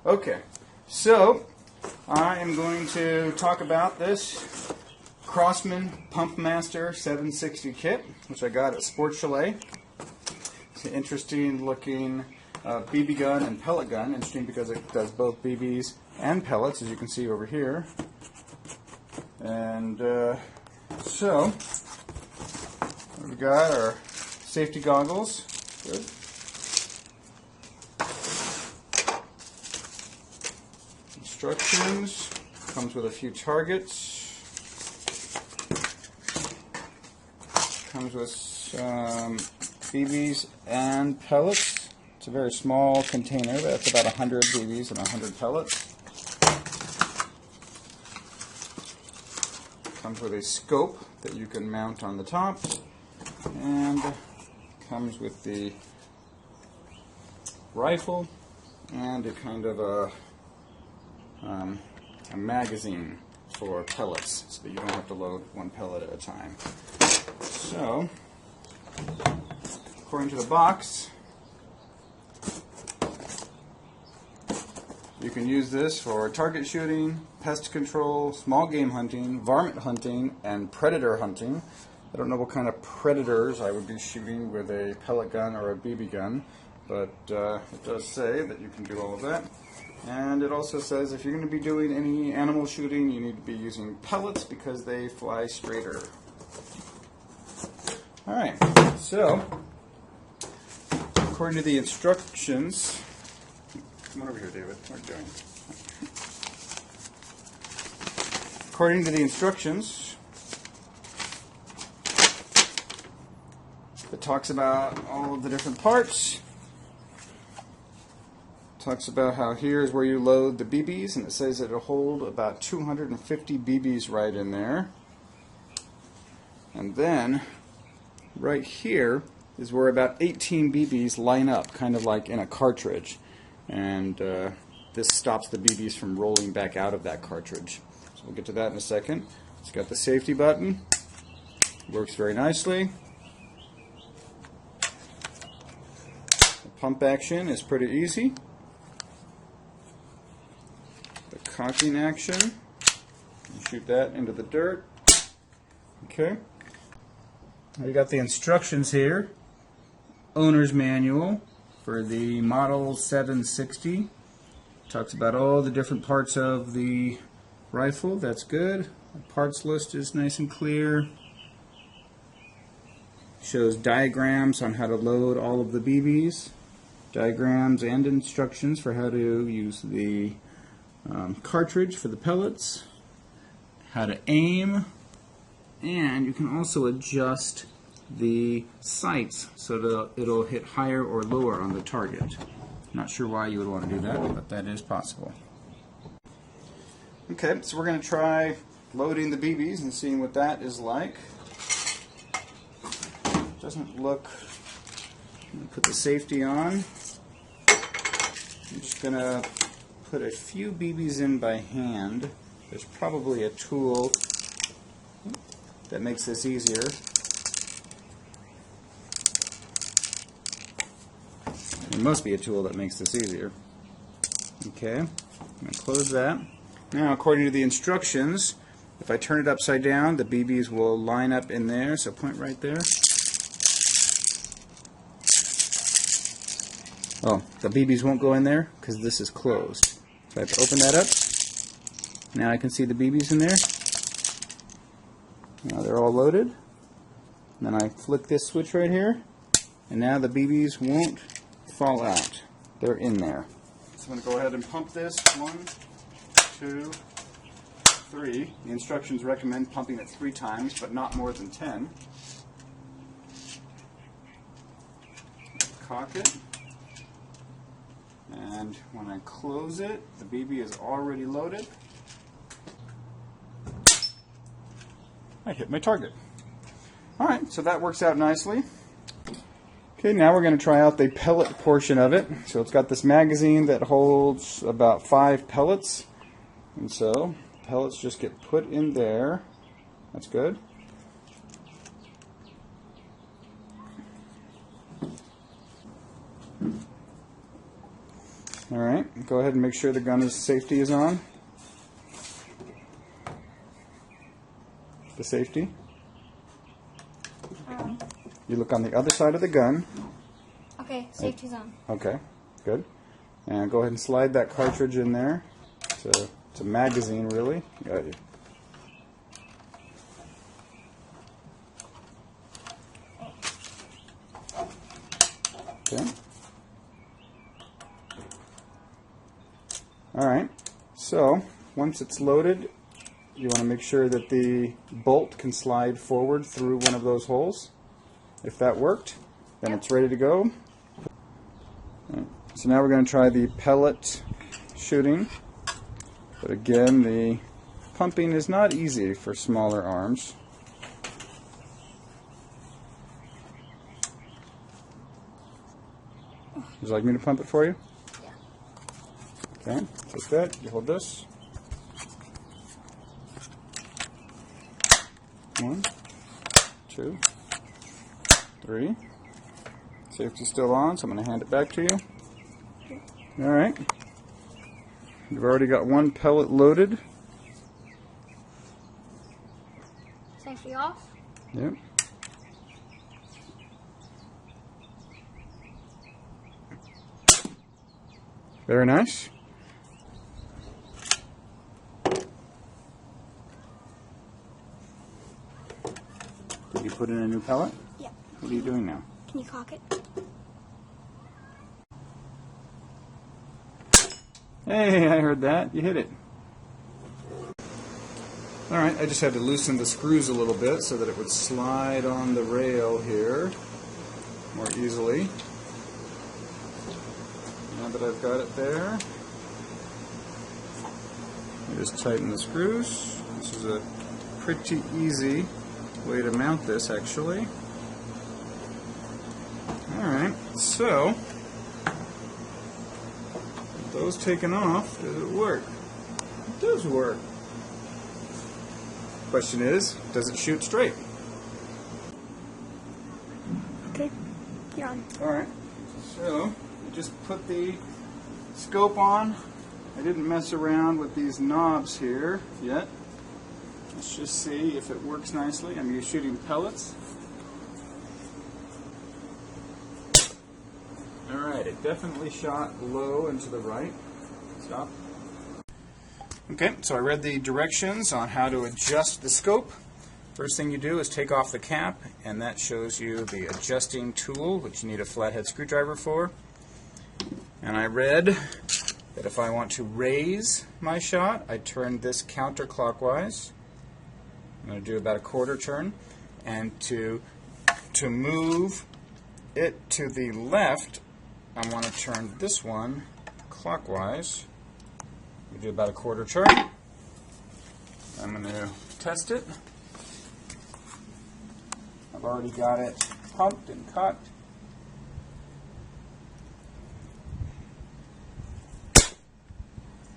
Okay, so I am going to talk about this Crossman Pumpmaster 760 kit, which I got at Sport Chalet. It's an interesting looking BB gun and pellet gun. Interesting because it does both BBs and pellets, as you can see over here. And so, what we got are safety goggles. Good. Instructions. Comes with a few targets. Comes with some BBs and pellets. It's a very small container, but it's about 100 BBs and 100 pellets. Comes with a scope that you can mount on the top, and comes with the rifle and a kind of a magazine for pellets, so that you don't have to load one pellet at a time. So, according to the box, you can use this for target shooting, pest control, small game hunting, varmint hunting, and predator hunting. I don't know what kind of predators I would be shooting with a pellet gun or a BB gun, but it does say that you can do all of that. And it also says if you're going to be doing any animal shooting, you need to be using pellets because they fly straighter. Alright, so according to the instructions, come on over here, David. What are you doing? According to the instructions, it talks about all of the different parts. Talks about how here is where you load the BBs, and it says it'll hold about 250 BBs right in there. And then right here is where about 18 BBs line up, kind of like in a cartridge. And this stops the BBs from rolling back out of that cartridge. So we'll get to that in a second. It's got the safety button. Works very nicely. The pump action is pretty easy. The cocking action, you shoot that into the dirt. Okay. Now you got the instructions here. Owner's manual for the model 760. Talks about all the different parts of the rifle. That's good. The parts list is nice and clear. Shows diagrams on how to load all of the BBs. Diagrams and instructions for how to use the cartridge for the pellets. How to aim. And you can also adjust the sights so that it'll hit higher or lower on the target. Not sure why you would want to do that, but that is possible. Okay, so we're going to try loading the BBs and seeing what that is like. Doesn't look... I'm going to put the safety on. I'm just going to put a few BBs in by hand. There's probably a tool that makes this easier. There must be a tool that makes this easier. Okay, I'm going to close that. Now, according to the instructions, if I turn it upside down, the BBs will line up in there, so point right there. Oh, the BBs won't go in there because this is closed. So I have to open that up. Now I can see the BBs in there. Now they're all loaded. And then I flick this switch right here, and now the BBs won't fall out. They're in there. So I'm going to go ahead and pump this. 1, 2, 3. The instructions recommend pumping it 3 times, but not more than 10. Cock it. And when I close it, the BB is already loaded. I hit my target. Alright, so that works out nicely. Okay, now we're going to try out the pellet portion of it. So it's got this magazine that holds about 5 pellets. And so, pellets just get put in there. That's good. Alright, go ahead and make sure the gun safety is on. The safety. You look on the other side of the gun. Okay, safety's on. Okay, good. And go ahead and slide that cartridge in there. It's a magazine, really. Got you. Okay. Alright, so once it's loaded, you want to make sure that the bolt can slide forward through one of those holes. If that worked, then it's ready to go. Right. So now we're going to try the pellet shooting. But again, the pumping is not easy for smaller arms. Would you like me to pump it for you? Yeah. Okay, take that. You hold this. 1, 2, 3. Safety's still on, so I'm going to hand it back to you. Alright. You've already got one pellet loaded. Safety off? Yep. Very nice. Did you put in a new pellet? Yeah. What are you doing now? Can you cock it? Hey, I heard that. You hit it. Alright, I just had to loosen the screws a little bit so that it would slide on the rail here more easily. Now that I've got it there, I just tighten the screws. This is a pretty easy way to mount this, actually. Alright, so with those taken off, does it work? It does work. Question is, does it shoot straight? Okay, you're on. Alright, so I just put the scope on. I didn't mess around with these knobs here yet. Let's just see if it works nicely. I'm shooting pellets. Alright, it definitely shot low and to the right. Stop. Okay, so I read the directions on how to adjust the scope. First thing you do is take off the cap, and that shows you the adjusting tool, which you need a flathead screwdriver for. And I read that if I want to raise my shot, I turn this counterclockwise. I'm going to do about a quarter turn. And to move it to the left, I want to turn this one clockwise. We do about a quarter turn. I'm going to test it. I've already got it pumped and cocked.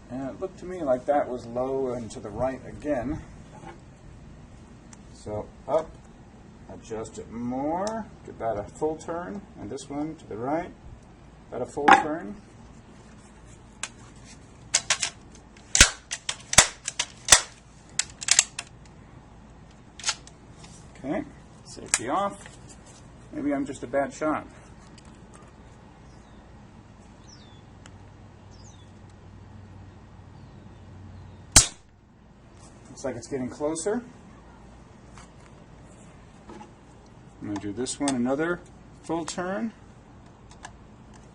And it looked to me like that was low and to the right again. So up, adjust it more to about a full turn, and this one to the right, about a full turn. Okay, safety off. Maybe I'm just a bad shot. Looks like it's getting closer. I'm going to do this one another full turn,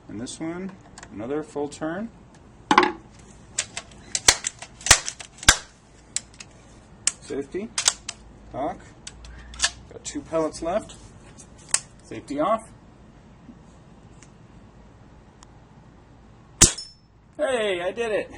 and this one another full turn. Safety, cock. Got 2 pellets left. Safety off. Hey, I did it!